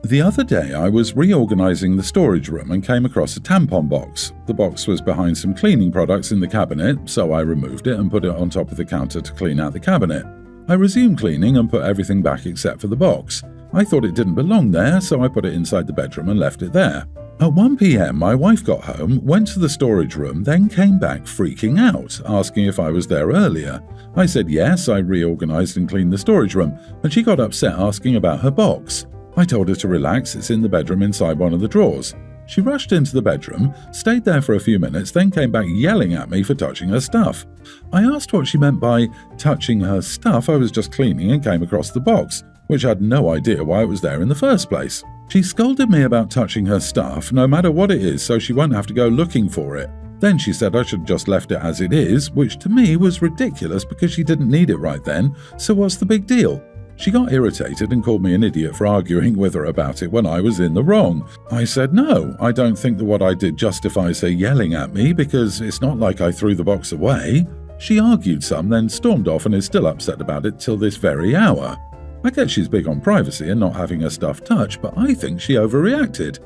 The other day I was reorganizing the storage room and came across a tampon box. The box was behind some cleaning products in the cabinet, so I removed it and put it on top of the counter to clean out the cabinet. I resumed cleaning and put everything back except for the box. I thought it didn't belong there, so I put it inside the bedroom and left it there. At 1 p.m, my wife got home, went to the storage room, then came back freaking out, asking if I was there earlier. I said yes, I reorganized and cleaned the storage room, and she got upset asking about her box. I told her to relax, it's in the bedroom inside one of the drawers. She rushed into the bedroom, stayed there for a few minutes, then came back yelling at me for touching her stuff. I asked what she meant by touching her stuff. I was just cleaning and came across the box, which had no idea why it was there in the first place. She scolded me about touching her stuff, no matter what it is, so she won't have to go looking for it. Then she said I should just left it as it is, which to me was ridiculous because she didn't need it right then, so what's the big deal? She got irritated and called me an idiot for arguing with her about it when I was in the wrong. I said no, I don't think that what I did justifies her yelling at me because it's not like I threw the box away. She argued some, then stormed off and is still upset about it till this very hour. I get she's big on privacy and not having her stuff touched, but I think she overreacted.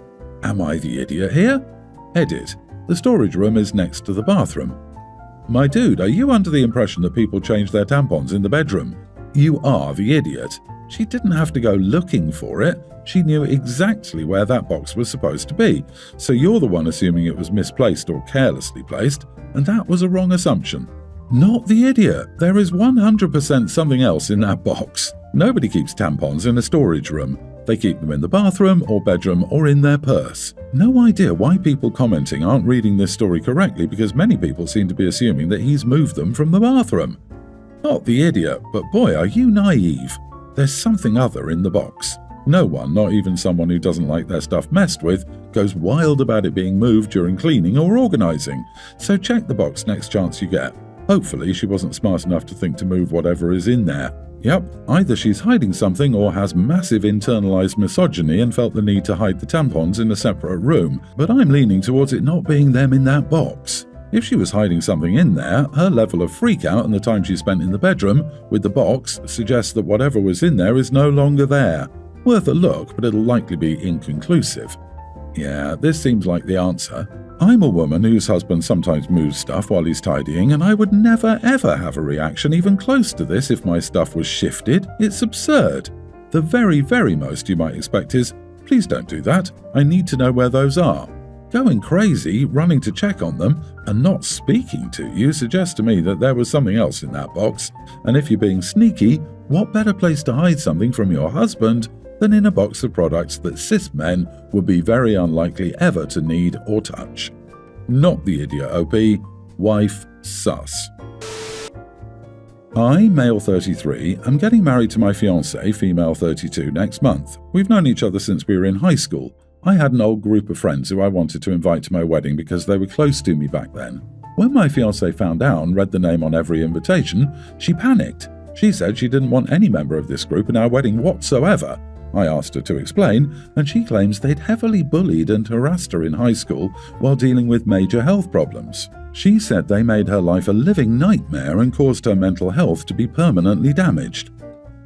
Am I the idiot here? Edit. The storage room is next to the bathroom. My dude, are you under the impression that people change their tampons in the bedroom? You are the idiot. She didn't have to go looking for it. She knew exactly where that box was supposed to be. So you're the one assuming it was misplaced or carelessly placed, and that was a wrong assumption. Not the idiot. There is 100% something else in that box. Nobody keeps tampons in a storage room. They keep them in the bathroom or bedroom or in their purse. No idea why people commenting aren't reading this story correctly because many people seem to be assuming that he's moved them from the bathroom. Not the idiot, but boy, are you naive. There's something other in the box. No one, not even someone who doesn't like their stuff messed with, goes wild about it being moved during cleaning or organizing. So check the box next chance you get. Hopefully she wasn't smart enough to think to move whatever is in there. Yep, either she's hiding something or has massive internalized misogyny and felt the need to hide the tampons in a separate room, but I'm leaning towards it not being them in that box. If she was hiding something in there, her level of freakout and the time she spent in the bedroom with the box suggests that whatever was in there is no longer there. Worth a look, but it'll likely be inconclusive. Yeah, this seems like the answer. I'm a woman whose husband sometimes moves stuff while he's tidying, and I would never ever have a reaction even close to this if my stuff was shifted. It's absurd. The very, very most you might expect is, please don't do that, I need to know where those are. Going crazy, running to check on them, and not speaking to you suggests to me that there was something else in that box, and if you're being sneaky, what better place to hide something from your husband than in a box of products that cis men would be very unlikely ever to need or touch. Not the idiot OP, wife sus. I, male 33, am getting married to my fiancée, female 32, next month. We've known each other since we were in high school. I had an old group of friends who I wanted to invite to my wedding because they were close to me back then. When my fiancée found out and read the name on every invitation, she panicked. She said she didn't want any member of this group in our wedding whatsoever. I asked her to explain, and she claims they'd heavily bullied and harassed her in high school while dealing with major health problems. She said they made her life a living nightmare and caused her mental health to be permanently damaged.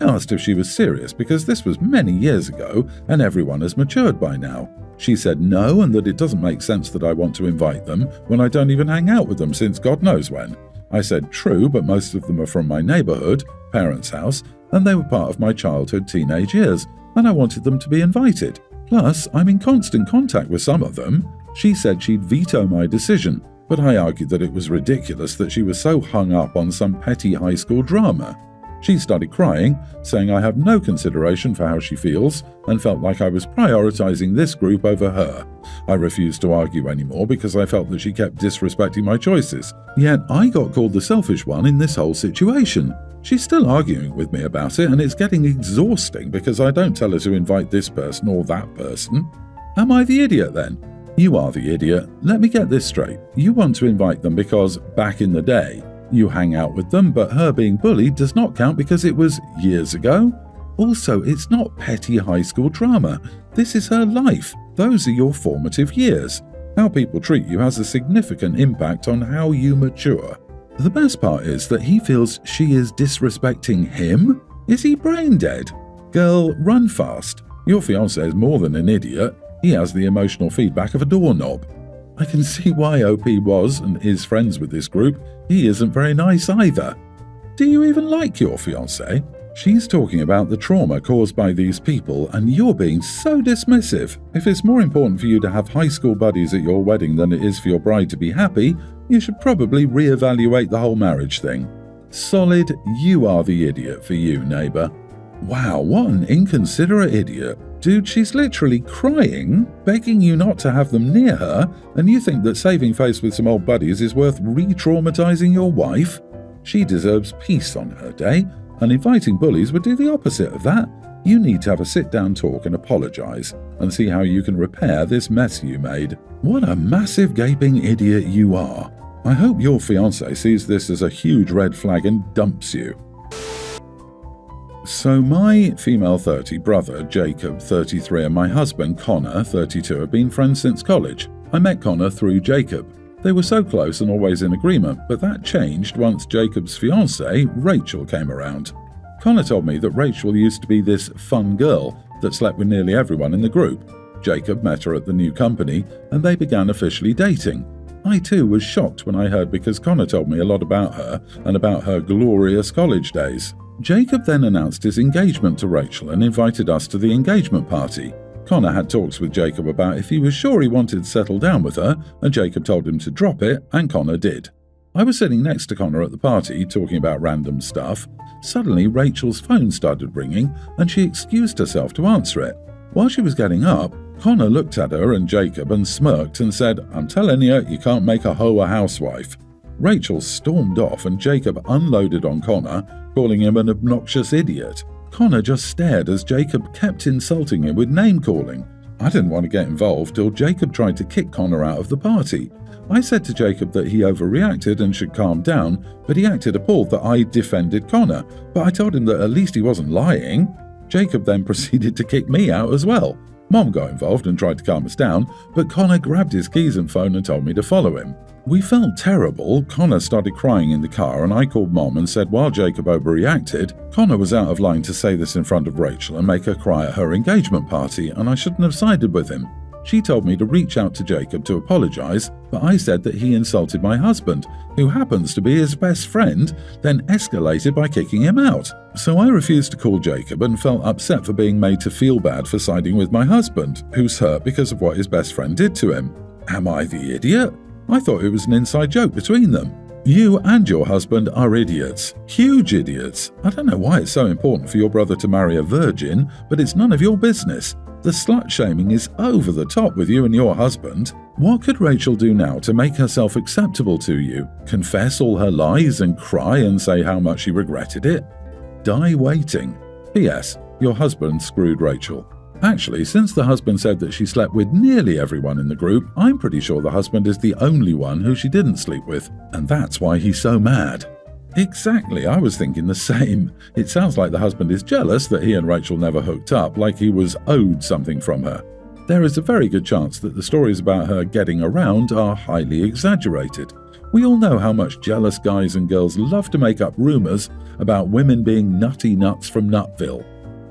I asked if she was serious because this was many years ago and everyone has matured by now. She said no and that it doesn't make sense that I want to invite them when I don't even hang out with them since God knows when. I said true, but most of them are from my neighborhood, parents' house, and they were part of my childhood teenage years, and I wanted them to be invited. Plus, I'm in constant contact with some of them. She said she'd veto my decision, but I argued that it was ridiculous that she was so hung up on some petty high school drama. She started crying, saying I have no consideration for how she feels and felt like I was prioritizing this group over her. I refused to argue anymore because I felt that she kept disrespecting my choices. Yet I got called the selfish one in this whole situation. She's still arguing with me about it and it's getting exhausting because I don't tell her to invite this person or that person. Am I the idiot then? You are the idiot. Let me get this straight. You want to invite them because, back in the day, you hang out with them, but her being bullied does not count because it was years ago. Also, it's not petty high school drama. This is her life. Those are your formative years. How people treat you has a significant impact on how you mature. The best part is that he feels she is disrespecting him? Is he brain dead? Girl, run fast. Your fiancé is more than an idiot. He has the emotional feedback of a doorknob. I can see why OP was and is friends with this group. He isn't very nice either. Do you even like your fiancé? She's talking about the trauma caused by these people, and you're being so dismissive. If it's more important for you to have high school buddies at your wedding than it is for your bride to be happy, you should probably reevaluate the whole marriage thing. Solid, you are the idiot for you, neighbour. Wow, what an inconsiderate idiot. Dude, she's literally crying, begging you not to have them near her, and you think that saving face with some old buddies is worth re-traumatizing your wife? She deserves peace on her day, and inviting bullies would do the opposite of that. You need to have a sit-down talk and apologize, and see how you can repair this mess you made. What a massive gaping idiot you are. I hope your fiancé sees this as a huge red flag and dumps you. So my female 30 brother, Jacob, 33, and my husband, Connor, 32, have been friends since college. I met Connor through Jacob. They were so close and always in agreement, but that changed once Jacob's fiancée, Rachel, came around. Connor told me that Rachel used to be this fun girl that slept with nearly everyone in the group. Jacob met her at the new company, and they began officially dating. I too was shocked when I heard, because Connor told me a lot about her and about her glorious college days. Jacob then announced his engagement to Rachel and invited us to the engagement party. Connor had talks with Jacob about if he was sure he wanted to settle down with her, and Jacob told him to drop it, and Connor did. I was sitting next to Connor at the party, talking about random stuff. Suddenly, Rachel's phone started ringing, and she excused herself to answer it. While she was getting up, Connor looked at her and Jacob and smirked and said, "I'm telling you, you can't make a hoe a housewife." Rachel stormed off and Jacob unloaded on Connor, calling him an obnoxious idiot. Connor just stared as Jacob kept insulting him with name-calling. I didn't want to get involved till Jacob tried to kick Connor out of the party. I said to Jacob that he overreacted and should calm down, but he acted appalled that I defended Connor, but I told him that at least he wasn't lying. Jacob then proceeded to kick me out as well. Mom got involved and tried to calm us down, but Connor grabbed his keys and phone and told me to follow him. We felt terrible. Connor started crying in the car and I called Mom and said while Jacob overreacted, Connor was out of line to say this in front of Rachel and make her cry at her engagement party, and I shouldn't have sided with him. She told me to reach out to Jacob to apologize, but I said that he insulted my husband, who happens to be his best friend, then escalated by kicking him out. So I refused to call Jacob and felt upset for being made to feel bad for siding with my husband, who's hurt because of what his best friend did to him. Am I the idiot? I thought it was an inside joke between them. You and your husband are idiots. Huge idiots. I don't know why it's so important for your brother to marry a virgin, but it's none of your business. The slut-shaming is over the top with you and your husband. What could Rachel do now to make herself acceptable to you? Confess all her lies and cry and say how much she regretted it? Die waiting. P.S. Your husband screwed Rachel. Actually, since the husband said that she slept with nearly everyone in the group, I'm pretty sure the husband is the only one who she didn't sleep with, and that's why he's so mad. Exactly, I was thinking the same. It sounds like the husband is jealous that he and Rachel never hooked up, like he was owed something from her. There is a very good chance that the stories about her getting around are highly exaggerated. We all know how much jealous guys and girls love to make up rumors about women being nutty nuts from Nutville.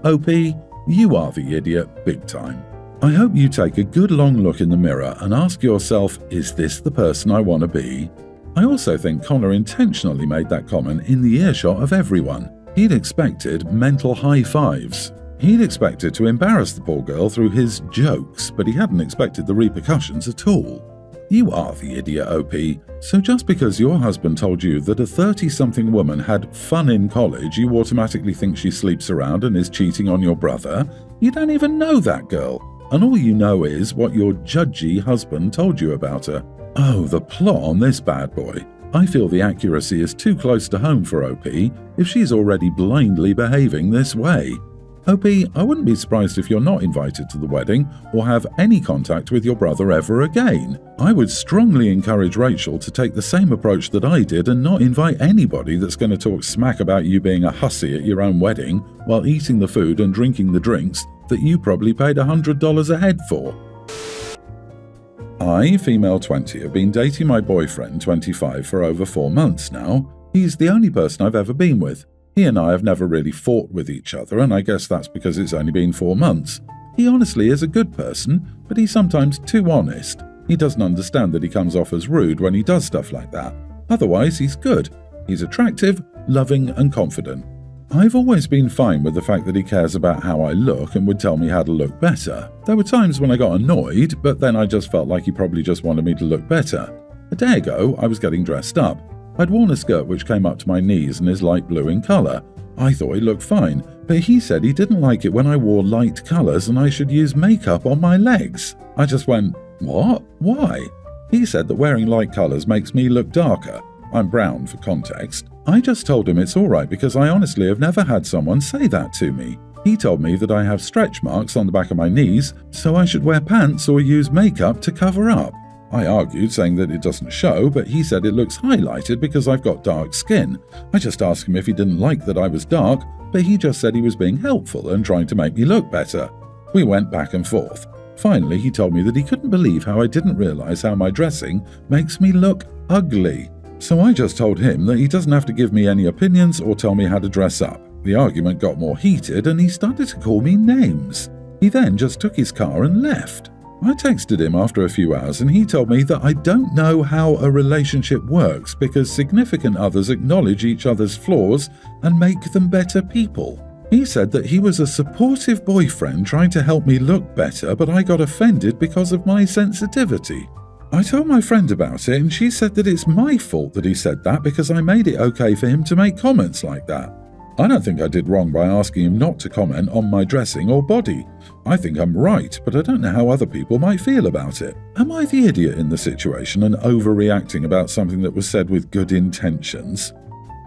OP, you are the idiot big time. I hope you take a good long look in the mirror and ask yourself, is this the person I want to be? I also think Connor intentionally made that comment in the earshot of everyone. He'd expected mental high fives. He'd expected to embarrass the poor girl through his jokes, but he hadn't expected the repercussions at all. You are the idiot, OP. So just because your husband told you that a 30-something woman had fun in college, you automatically think she sleeps around and is cheating on your brother? You don't even know that girl, and all you know is what your judgy husband told you about her. Oh, the plot on this bad boy. I feel the accuracy is too close to home for OP if she's already blindly behaving this way. OP, I wouldn't be surprised if you're not invited to the wedding or have any contact with your brother ever again. I would strongly encourage Rachel to take the same approach that I did and not invite anybody that's going to talk smack about you being a hussy at your own wedding while eating the food and drinking the drinks that you probably paid $100 a head for. I, female 20, have been dating my boyfriend, 25, for over 4 months now. He's the only person I've ever been with. He and I have never really fought with each other, and I guess that's because it's only been 4 months. He honestly is a good person, but he's sometimes too honest. He doesn't understand that he comes off as rude when he does stuff like that. Otherwise, he's good. He's attractive, loving, and confident. I've always been fine with the fact that he cares about how I look and would tell me how to look better. There were times when I got annoyed, but then I just felt like he probably just wanted me to look better. A day ago, I was getting dressed up. I'd worn a skirt which came up to my knees and is light blue in colour. I thought it looked fine, but he said he didn't like it when I wore light colours and I should use makeup on my legs. I just went, "What? Why?" He said that wearing light colours makes me look darker. I'm brown for context. I just told him it's alright because I honestly have never had someone say that to me. He told me that I have stretch marks on the back of my knees, so I should wear pants or use makeup to cover up. I argued, saying that it doesn't show, but he said it looks highlighted because I've got dark skin. I just asked him if he didn't like that I was dark, but he just said he was being helpful and trying to make me look better. We went back and forth. Finally, he told me that he couldn't believe how I didn't realize how my dressing makes me look ugly. So I just told him that he doesn't have to give me any opinions or tell me how to dress up. The argument got more heated and he started to call me names. He then just took his car and left. I texted him after a few hours and he told me that I don't know how a relationship works because significant others acknowledge each other's flaws and make them better people. He said that he was a supportive boyfriend trying to help me look better, but I got offended because of my sensitivity. I told my friend about it and she said that it's my fault that he said that because I made it okay for him to make comments like that. I don't think I did wrong by asking him not to comment on my dressing or body. I think I'm right, but I don't know how other people might feel about it. Am I the idiot in the situation and overreacting about something that was said with good intentions?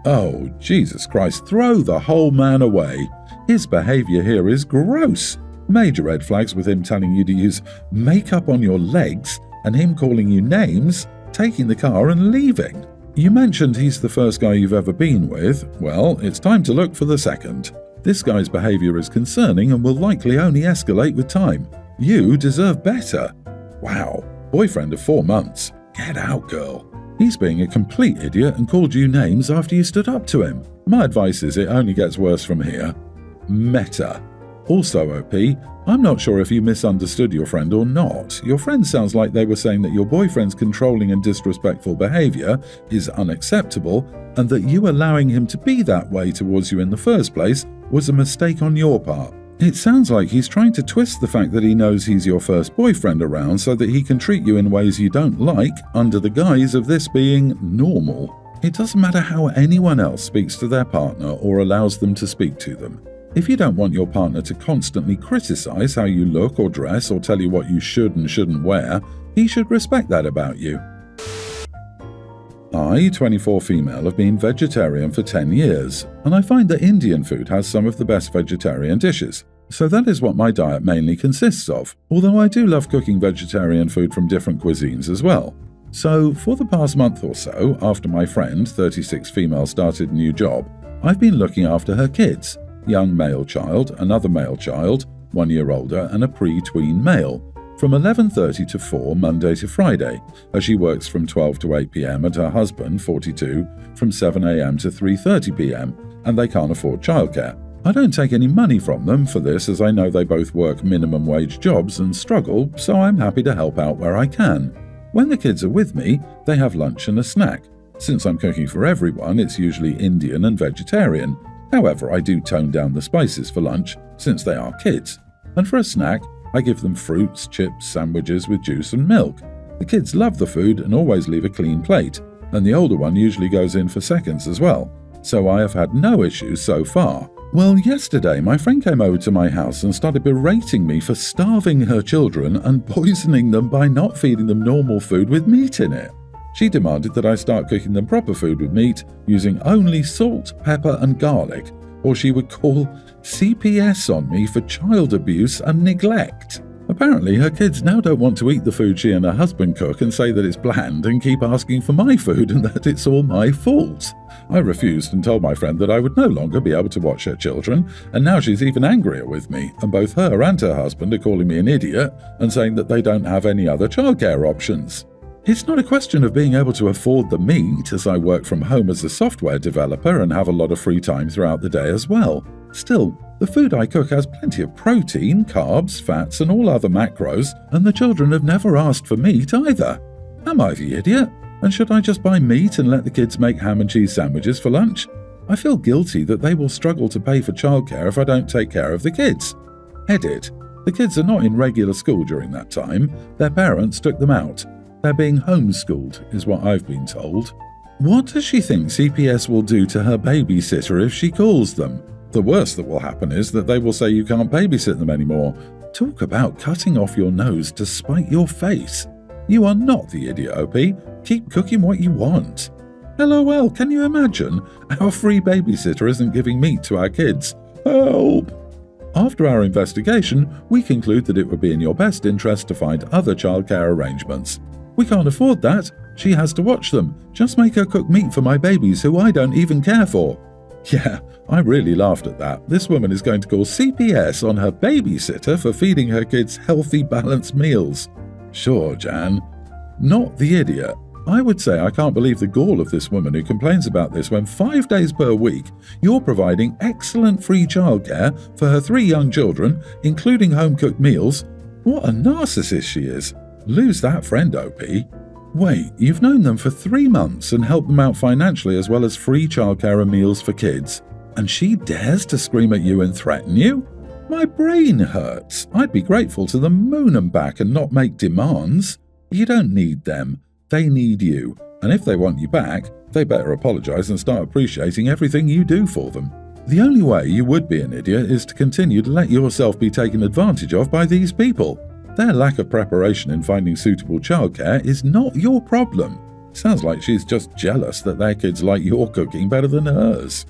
Oh, Jesus Christ, throw the whole man away. His behavior here is gross. Major red flags with him telling you to use makeup on your legs and him calling you names, taking the car and leaving. You mentioned he's the first guy you've ever been with. Well, it's time to look for the second. This guy's behavior is concerning and will likely only escalate with time. You deserve better. Wow, boyfriend of 4 months. Get out, girl. He's being a complete idiot and called you names after you stood up to him. My advice is it only gets worse from here. Meta. Also, OP, I'm not sure if you misunderstood your friend or not. Your friend sounds like they were saying that your boyfriend's controlling and disrespectful behavior is unacceptable and that you allowing him to be that way towards you in the first place was a mistake on your part. It sounds like he's trying to twist the fact that he knows he's your first boyfriend around so that he can treat you in ways you don't like under the guise of this being normal. It doesn't matter how anyone else speaks to their partner or allows them to speak to them. If you don't want your partner to constantly criticize how you look or dress or tell you what you should and shouldn't wear, he should respect that about you. I, 24 female, have been vegetarian for 10 years, and I find that Indian food has some of the best vegetarian dishes. So that is what my diet mainly consists of, although I do love cooking vegetarian food from different cuisines as well. So, for the past month or so, after my friend, 36 female, started a new job, I've been looking after her kids. Young male child, another male child, 1 year older, and a pre-tween male, from 11:30 to 4 Monday to Friday, as she works from 12 to 8 p.m. and her husband, 42, from 7 a.m. to 3:30 p.m, and they can't afford childcare. I don't take any money from them for this as I know they both work minimum wage jobs and struggle, so I'm happy to help out where I can. When the kids are with me, they have lunch and a snack. Since I'm cooking for everyone, it's usually Indian and vegetarian. However, I do tone down the spices for lunch, since they are kids. And for a snack, I give them fruits, chips, sandwiches with juice and milk. The kids love the food and always leave a clean plate, and the older one usually goes in for seconds as well. So I have had no issues so far. Well, yesterday my friend came over to my house and started berating me for starving her children and poisoning them by not feeding them normal food with meat in it. She demanded that I start cooking them proper food with meat using only salt, pepper and garlic, or she would call CPS on me for child abuse and neglect. Apparently her kids now don't want to eat the food she and her husband cook and say that it's bland and keep asking for my food and that it's all my fault. I refused and told my friend that I would no longer be able to watch her children, and now she's even angrier with me, and both her and her husband are calling me an idiot and saying that they don't have any other childcare options. It's not a question of being able to afford the meat, as I work from home as a software developer and have a lot of free time throughout the day as well. Still, The food I cook has plenty of protein, carbs, fats, and all other macros, and the children have never asked for meat either. Am I the idiot? And should I just buy meat and let the kids make ham and cheese sandwiches for lunch? I feel guilty that they will struggle to pay for childcare if I don't take care of the kids. Edit. The kids are not in regular school during that time. Their parents took them out. They're being homeschooled, is what I've been told. What does she think CPS will do to her babysitter if she calls them? The worst that will happen is that they will say you can't babysit them anymore. Talk about cutting off your nose to spite your face. You are not the idiot, OP. Keep cooking what you want. LOL, can you imagine? Our free babysitter isn't giving meat to our kids. Help! After our investigation, we conclude that it would be in your best interest to find other childcare arrangements. We can't afford that. She has to watch them. Just make her cook meat for my babies who I don't even care for. Yeah, I really laughed at that. This woman is going to call CPS on her babysitter for feeding her kids healthy, balanced meals. Sure, Jan. Not the idiot. I would say I can't believe the gall of this woman who complains about this when 5 days per week you're providing excellent free childcare for her 3 young children, including home-cooked meals. What a narcissist she is. Lose that friend, OP. Wait, you've known them for 3 months and helped them out financially as well as free childcare and meals for kids, and she dares to scream at you and threaten you? My brain hurts. I'd be grateful to the moon and back and not make demands. You don't need them. They need you, and if they want you back, they better apologize and start appreciating everything you do for them. The only way you would be an idiot is to continue to let yourself be taken advantage of by these people. Their lack of preparation in finding suitable childcare is not your problem. Sounds like she's just jealous that their kids like your cooking better than hers.